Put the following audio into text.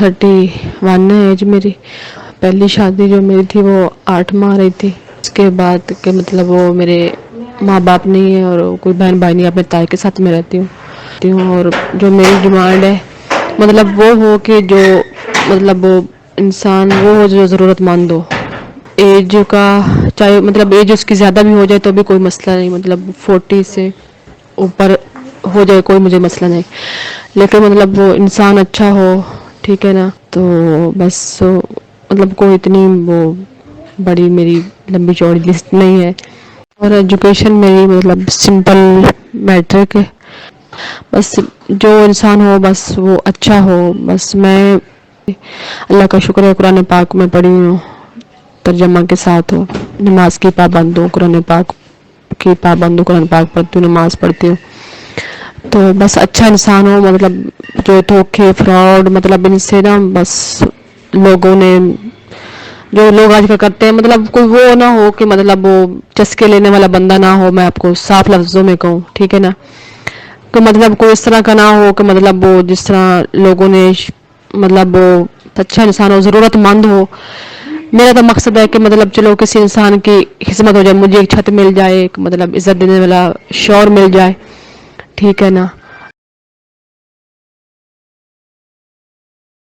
31 ہے ایج میری. پہلی شادی جو میری تھی وہ 8 ماہ رہی تھی. اس کے بعد کہ مطلب وہ میرے ماں باپ نہیں ہے اور کوئی بہن بھائی نہیں. اپنے تائی کے ساتھ میں رہتی ہوں. اور جو میری ڈیمانڈ ہے مطلب وہ ہو کہ جو مطلب وہ انسان وہ ہو جو ضرورت مند ہو. ایج کا چاہے مطلب ایج اس کی زیادہ بھی ہو جائے تو بھی کوئی مسئلہ نہیں. مطلب 40 سے اوپر ہو جائے کوئی مجھے مسئلہ نہیں. لیکن مطلب وہ انسان اچھا ہو. ٹھیک ہے نا. تو بس مطلب کوئی اتنی وہ بڑی میری لمبی چوڑی لسٹ نہیں ہے. اور ایجوکیشن میری مطلب سمپل میٹرک ہے. بس جو انسان ہو بس وہ اچھا ہو. بس میں اللہ کا شکر ہے قرآن پاک میں پڑھی ہوں ترجمہ کے ساتھ ہوں. نماز کی پابند ہوں. قرآن پاک کی پابند ہوں. قرآن پاک پڑھتی ہوں. نماز پڑھتی ہوں. تو بس اچھا انسان ہو. مطلب جو دھوکے فراڈ مطلب ان سے نا بس لوگوں نے جو لوگ آج کل کرتے ہیں مطلب کوئی وہ نہ ہو کہ مطلب وہ چسکے لینے والا بندہ نہ ہو. میں آپ کو صاف لفظوں میں کہوں. ٹھیک ہے نا. کہ مطلب کوئی اس طرح کا نہ ہو کہ مطلب وہ جس طرح لوگوں نے مطلب وہ اچھا انسان ہو. ضرورت مند ہو. میرا تو مقصد ہے کہ مطلب چلو کسی انسان کی خدمت ہو جائے. مجھے ایک چھت مل جائے. ایک مطلب عزت دینے والا شوہر مل جائے. ٹھیک ہے نا.